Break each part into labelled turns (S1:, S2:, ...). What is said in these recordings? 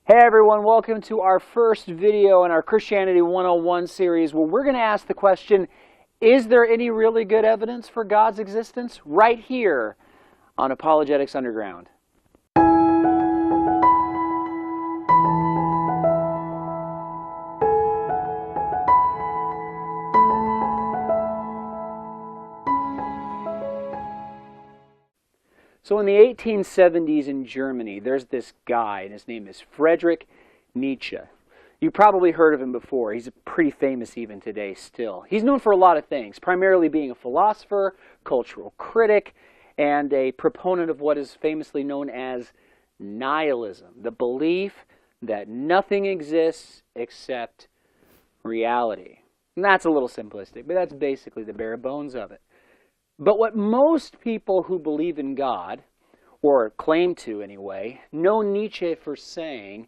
S1: Hey everyone, welcome to our first video in our Christianity 101 series where we're going to ask the question, is there any really good evidence for God's existence? Right here on Apologetics Underground. So in the 1870s in Germany, there's this guy, and his name is Friedrich Nietzsche. You probably heard of him before. He's pretty famous even today still. He's known for a lot of things, primarily being a philosopher, cultural critic, and a proponent of what is famously known as nihilism, the belief that nothing exists except reality. And that's a little simplistic, but that's basically the bare bones of it. But what most people who believe in God, or claim to anyway, know Nietzsche for saying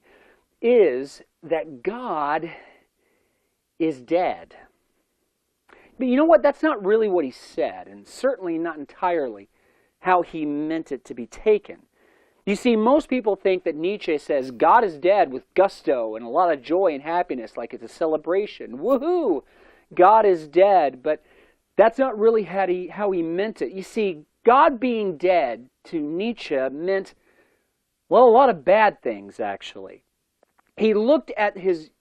S1: is that God is dead. But you know what? That's not really what he said, and certainly not entirely how he meant it to be taken. You see, most people think that Nietzsche says God is dead with gusto and a lot of joy and happiness, like it's a celebration. Woohoo! God is dead, but that's not really how he meant it. You see, God being dead to Nietzsche meant, well, a lot of bad things, actually. He looked at his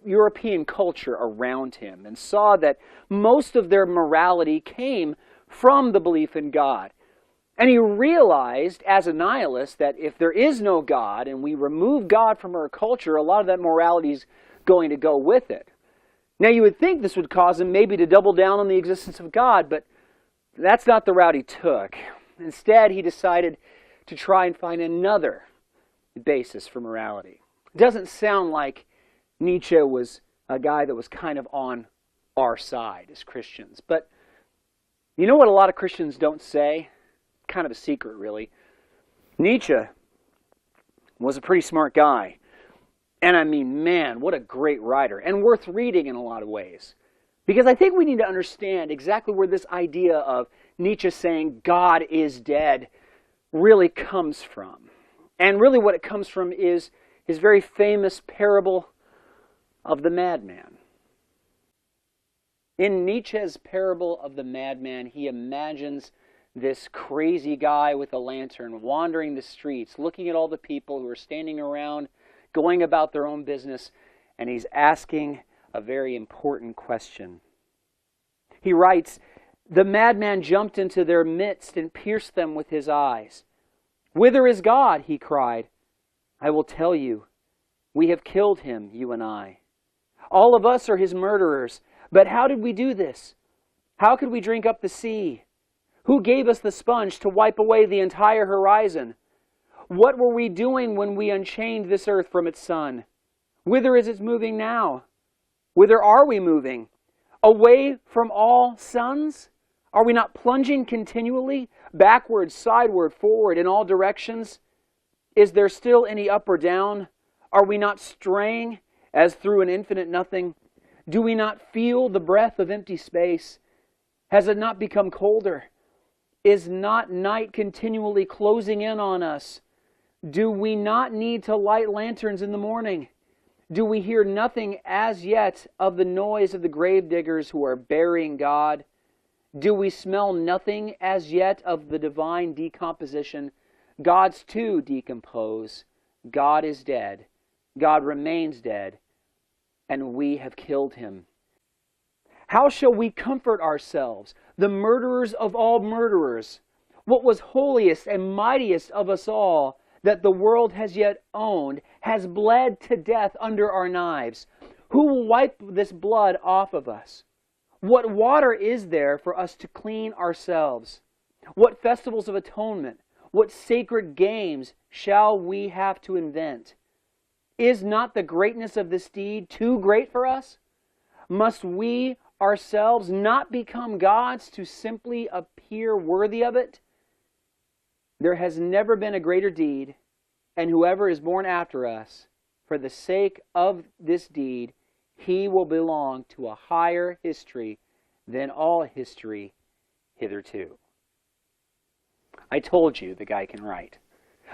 S1: European culture around him and saw that most of their morality came from the belief in God. And he realized, as a nihilist, that if there is no God and we remove God from our culture, a lot of that morality is going to go with it. Now, you would think this would cause him maybe to double down on the existence of God, but that's not the route he took. Instead, he decided to try and find another basis for morality. It doesn't sound like Nietzsche was a guy that was kind of on our side as Christians. But you know what a lot of Christians don't say? Kind of a secret, really. Nietzsche was a pretty smart guy. And I mean, man, what a great writer, and worth reading in a lot of ways. Because I think we need to understand exactly where this idea of Nietzsche saying God is dead really comes from. And really what it comes from is his very famous parable of the madman. In Nietzsche's parable of the madman, he imagines this crazy guy with a lantern wandering the streets, looking at all the people who are standing around, going about their own business, and he's asking a very important question. He writes, "The madman jumped into their midst and pierced them with his eyes. 'Whither is God?' he cried. 'I will tell you. We have killed him, you and I. All of us are his murderers. But how did we do this? How could we drink up the sea? Who gave us the sponge to wipe away the entire horizon? What were we doing when we unchained this earth from its sun? Whither is it moving now? Whither are we moving? Away from all suns? Are we not plunging continually, backward, sideward, forward, in all directions? Is there still any up or down? Are we not straying as through an infinite nothing? Do we not feel the breath of empty space? Has it not become colder? Is not night continually closing in on us? Do we not need to light lanterns in the morning? Do we hear nothing as yet of the noise of the gravediggers who are burying God? Do we smell nothing as yet of the divine decomposition? Gods too decompose. God is dead. God remains dead. And we have killed him. How shall we comfort ourselves, the murderers of all murderers? What was holiest and mightiest of us all, that the world has yet owned, has bled to death under our knives. Who will wipe this blood off of us? What water is there for us to clean ourselves? What festivals of atonement, what sacred games shall we have to invent? Is not the greatness of this deed too great for us? Must we ourselves not become gods to simply appear worthy of it? There has never been a greater deed, and whoever is born after us, for the sake of this deed, he will belong to a higher history than all history hitherto." I told you the guy can write.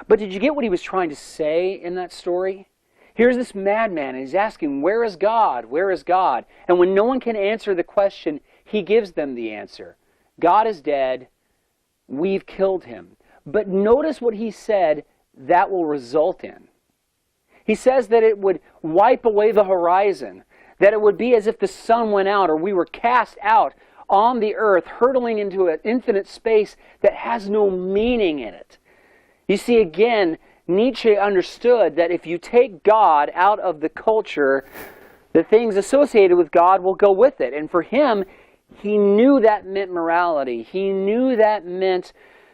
S1: But did you get what he was trying to say in that story? Here's this madman, and he's asking, where is God? Where is God? And when no one can answer the question, he gives them the answer. God is dead. We've killed him. But notice what he said that will result in. He says that it would wipe away the horizon, that it would be as if the sun went out or we were cast out on the earth, hurtling into an infinite space that has no meaning in it. You see, again, Nietzsche understood that if you take God out of the culture, the things associated with God will go with it. And for him, he knew that meant morality. He knew that meant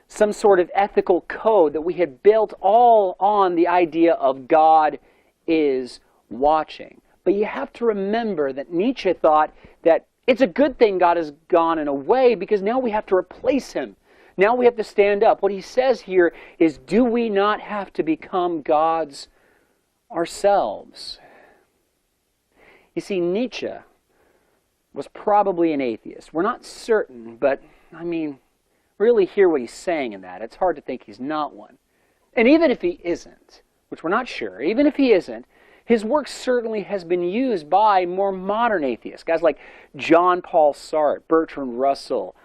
S1: some sort of ethical code that we had built all on the idea of God is watching. But you have to remember that Nietzsche thought that it's a good thing God is gone in a way, because now we have to replace him. Now we have to stand up. What he says here is, do we not have to become gods ourselves? You see, Nietzsche was probably an atheist. We're not certain, but really hear what he's saying in that. It's hard to think he's not one. And even if he isn't, which we're not sure, even if he isn't, his work certainly has been used by more modern atheists, guys like John Paul Sartre, Bertrand Russell,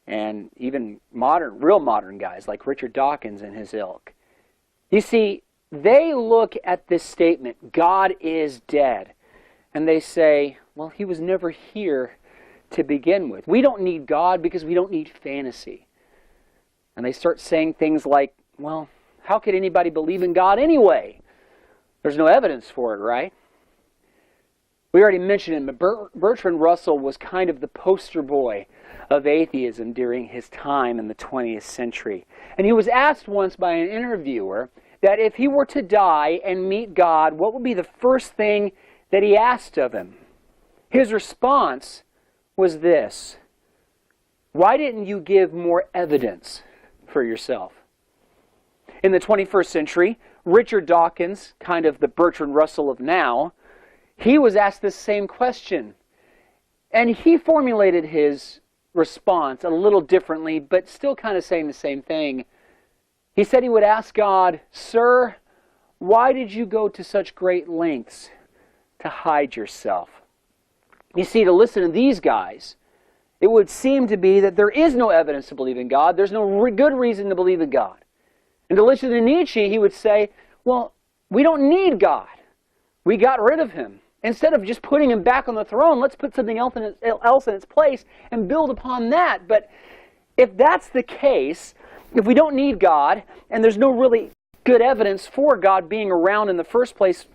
S1: and even real modern guys like Richard Dawkins and his ilk. You see, they look at this statement, God is dead, and they say, well, he was never here to begin with. We don't need God because we don't need fantasy. And they start saying things like, well, how could anybody believe in God anyway? There's no evidence for it, right? We already mentioned him, but Bertrand Russell was kind of the poster boy of atheism during his time in the 20th century. And he was asked once by an interviewer that if he were to die and meet God, what would be the first thing that he asked of him? His response was this: why didn't you give more evidence for yourself? In the 21st century, Richard Dawkins, kind of the Bertrand Russell of now, he was asked this same question. And he formulated his response a little differently, but still kind of saying the same thing. He said he would ask God, "Sir, why did you go to such great lengths to hide yourself?" You see, to listen to these guys, it would seem to be that there is no evidence to believe in God. There's no good reason to believe in God. And to listen to Nietzsche, he would say, well, we don't need God. We got rid of him. Instead of just putting him back on the throne, let's put something else in its place and build upon that. But if that's the case, if we don't need God, and there's no really good evidence for God being around in the first place,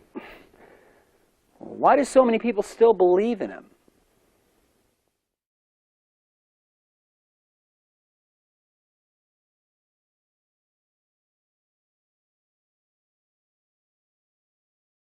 S1: why do so many people still believe in him?